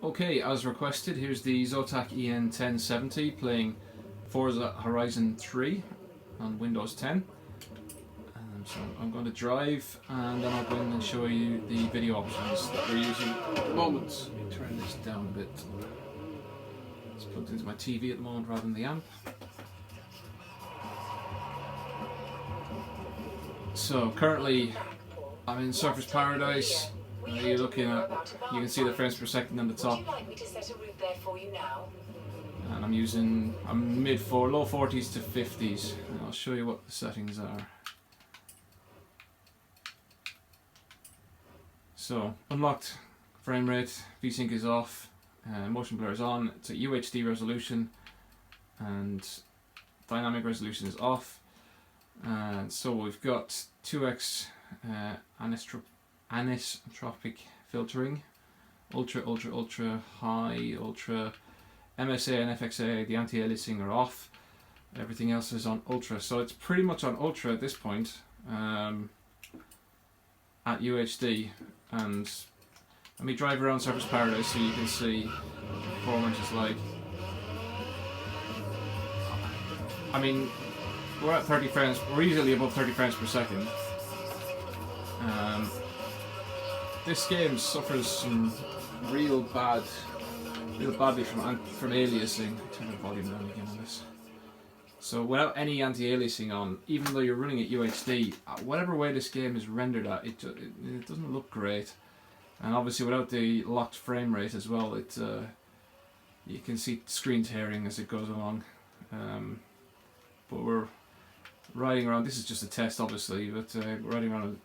Okay, as requested, here's the Zotac EN1070 playing Forza Horizon 3 on Windows 10. So I'm going to drive and then I'll go in and show you the video options that we're using at the moment. Let me turn this down a bit. It's plugged into my TV at the moment rather than the amp. So currently I'm in Surface Paradise. You're looking at, you can see the frames per second on the top. Would you like me to set a route there for you now? And I'm low 40s to 50s. And I'll show you what the settings are. So unlocked frame rate, VSync is off, motion blur is on. It's at UHD resolution, and dynamic resolution is off. And so we've got 2x anisotropic filtering, ultra high, ultra MSA and FXA. The anti-aliasing are off. Everything else is on ultra. So it's pretty much on ultra at this point at UHD. And let me drive around Surface Paradise so you can see what the performance is like. I mean, we're at 30 frames, we're easily above 30 frames per second. This game suffers some real badly from aliasing. Turn the volume down again on this. So without any anti-aliasing on, even though you're running at UHD, whatever way this game is rendered at, it doesn't look great. And obviously without the locked frame rate as well, you can see screen tearing as it goes along. But we're riding around, this is just a test obviously, but riding around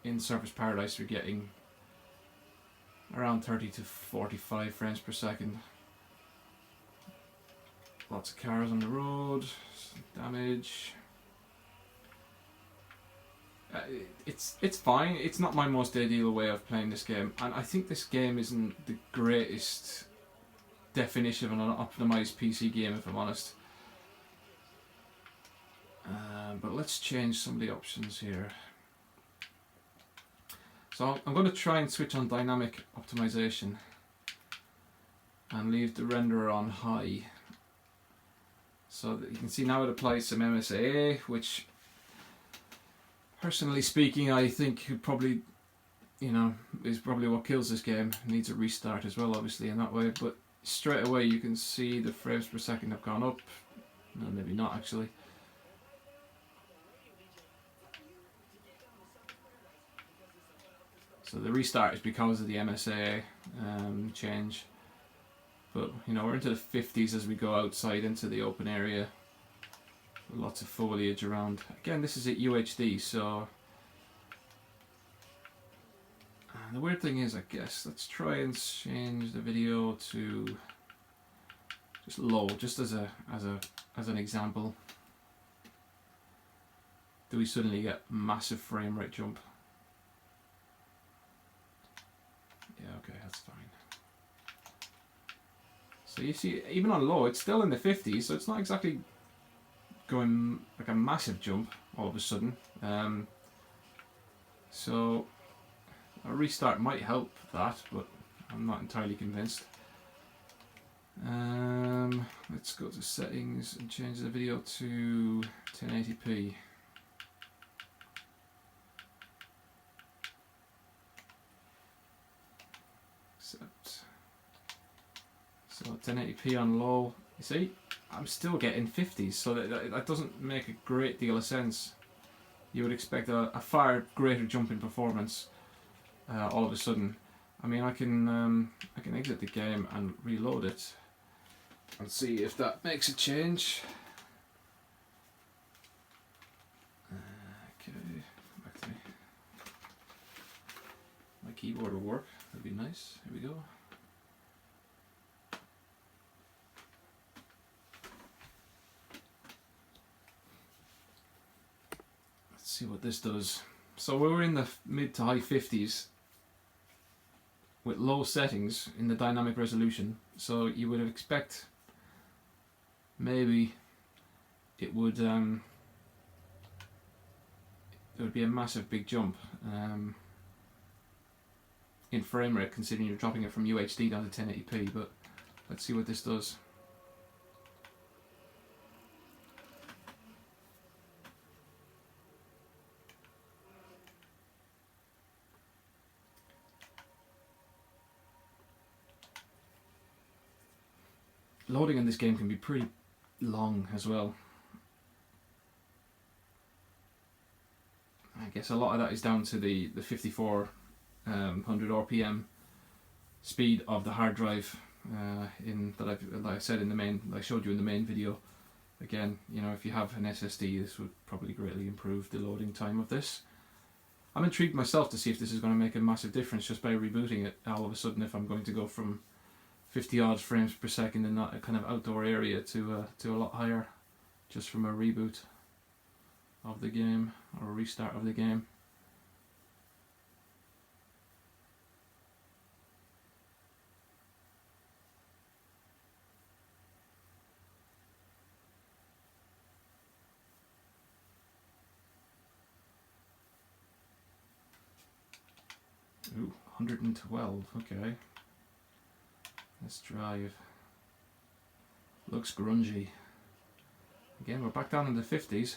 in Surface Paradise, we're getting around 30 to 45 frames per second. Lots of cars on the road, damage. It's fine. It's not my most ideal way of playing this game, and I think this game isn't the greatest definition of an optimized PC game, if I'm honest. But let's change some of the options here. So I'm going to try and switch on dynamic optimization and leave the renderer on high. So that you can see now it applies some MSA, which, personally speaking, I think could probably, is probably what kills this game. It needs a restart as well, obviously, in that way. But straight away you can see the frames per second have gone up. No, maybe not actually. So the restart is because of the MSA change. But we're into the 50s as we go outside into the open area. Lots of foliage around. Again, this is at UHD, so the weird thing is, I guess, let's try and change the video to just low, just as an example. Do we suddenly get massive frame rate jump? Yeah, okay, that's fine. So you see, even on low, it's still in the 50s, so it's not exactly going like a massive jump all of a sudden. So a restart might help that, but I'm not entirely convinced. Let's go to settings and change the video to 1080p. So 1080p on low, you see, I'm still getting 50s, so that doesn't make a great deal of sense. You would expect a far greater jump in performance all of a sudden. I mean, I can exit the game and reload it and see if that makes a change. Okay, back to my keyboard will work. That'd be nice. Here we go. See what this does. So we're in the mid to high 50s with low settings in the dynamic resolution, so you would expect maybe it would there would be a massive big jump. in frame rate, considering you're dropping it from UHD down to 1080p, but let's see what this does. Loading in this game can be pretty long as well. I guess a lot of that is down to the 5400 RPM speed of the hard drive that I said in the main, I showed you in the main video. Again, you know, if you have an SSD, this would probably greatly improve the loading time of this. I'm intrigued myself to see if this is going to make a massive difference just by rebooting it. All of a sudden, if I'm going to go from 50 odd frames per second in that kind of outdoor area to a lot higher, just from a reboot of the game or a restart of the game. Ooh, 112, okay. Let's drive. Looks grungy. Again, we're back down in the 50s.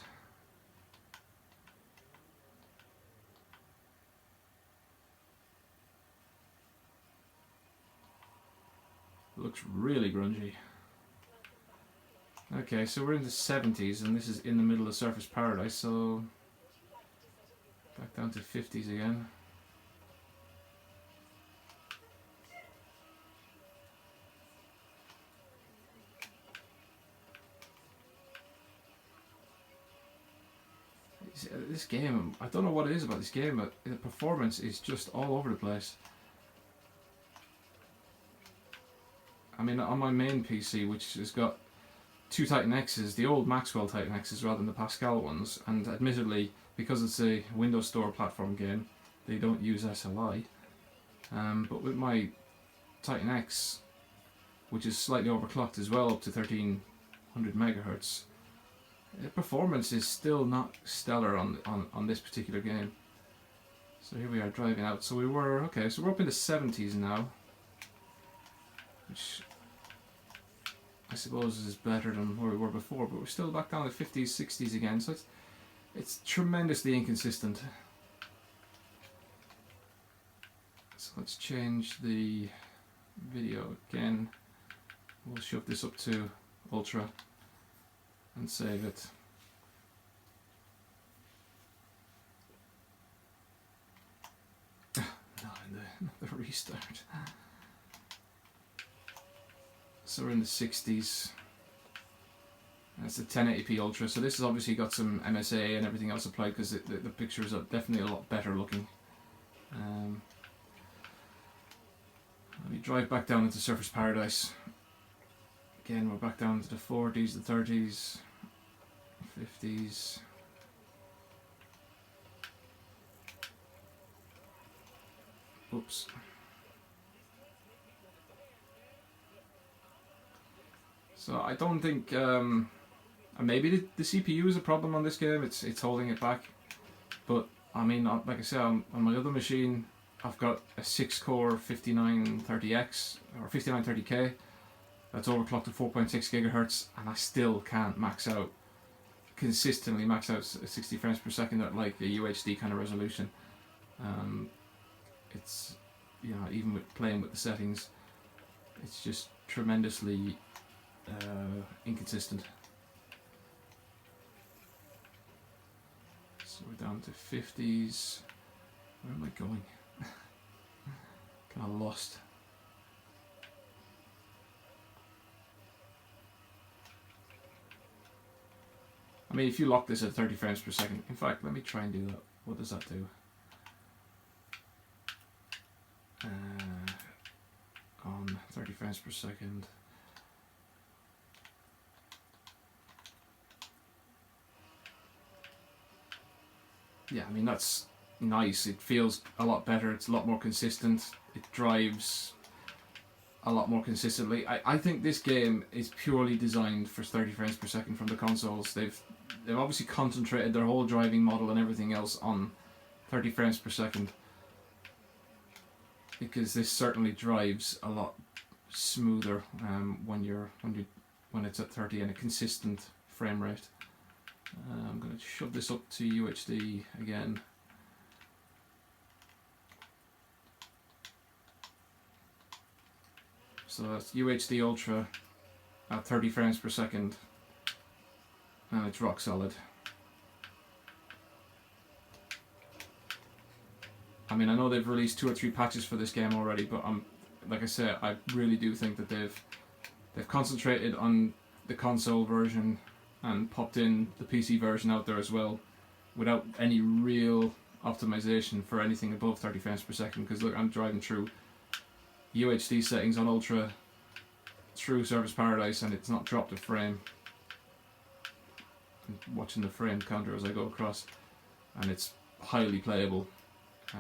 Looks really grungy. Okay, so we're in the 70s and this is in the middle of Surface Paradise, so back down to 50s again. This game, I don't know what it is about this game, but the performance is just all over the place. I mean, on my main PC, which has got two Titan X's, the old Maxwell Titan X's rather than the Pascal ones, and admittedly, because it's a Windows Store platform game, they don't use SLI. But with my Titan X, which is slightly overclocked as well, up to 1300 megahertz, the performance is still not stellar on this particular game. So here we are driving out. So we're up in the 70s now, which I suppose is better than where we were before, but we're still back down to 50s, 60s again, so it's tremendously inconsistent. So let's change the video again. We'll shove this up to Ultra and save it. No, in the restart. So we're in the 60s. That's a 1080p Ultra, so this has obviously got some MSA and everything else applied because the pictures are definitely a lot better looking. Let me drive back down into Surface Paradise. Again, we're back down to the 40s, the 30s, 50s. Oops. So I don't think, maybe the CPU is a problem on this game. It's holding it back. But I mean, like I said, on my other machine, I've got a 6-core 5930X or 5930K. That's overclocked to 4.6 gigahertz, and I still can't consistently max out 60 frames per second at like a UHD kind of resolution. It's, you know, even with playing with the settings, it's just tremendously inconsistent. So we're down to 50s. Where am I going? Kind of lost. I mean, if you lock this at 30 frames per second, in fact, let me try and do that. What does that do? On 30 frames per second. Yeah, I mean, that's nice. It feels a lot better. It's a lot more consistent. It drives a lot more consistently. I think this game is purely designed for 30 frames per second from the consoles. They've obviously concentrated their whole driving model and everything else on 30 frames per second. because this certainly drives a lot smoother when it's at 30 and a consistent frame rate. I'm going to shove this up to UHD again. So that's UHD Ultra at 30 frames per second, and it's rock solid. I mean, I know they've released 2 or 3 patches for this game already, but like I said, I really do think that they've concentrated on the console version and popped in the PC version out there as well, without any real optimization for anything above 30 frames per second. Because look, I'm driving through UHD settings on Ultra through Surface Paradise, and it's not dropped a frame. I'm watching the frame counter as I go across, and it's highly playable.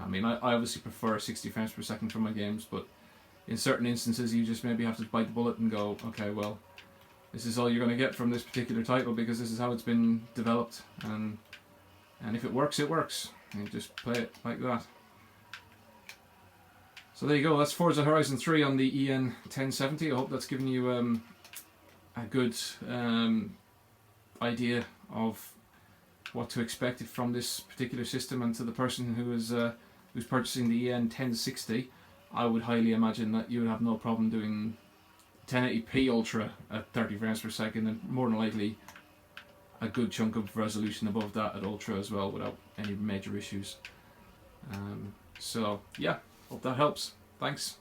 I mean, I obviously prefer 60 frames per second for my games, but in certain instances you just maybe have to bite the bullet and go, okay, well, this is all you're going to get from this particular title because this is how it's been developed, and if it works, it works. And you just play it like that. So there you go, that's Forza Horizon 3 on the EN1070. I hope that's given you a good idea of what to expect from this particular system, and to the person who is who's purchasing the EN1060, I would highly imagine that you would have no problem doing 1080p Ultra at 30 frames per second, and more than likely a good chunk of resolution above that at Ultra as well without any major issues. So yeah, hope that helps. Thanks.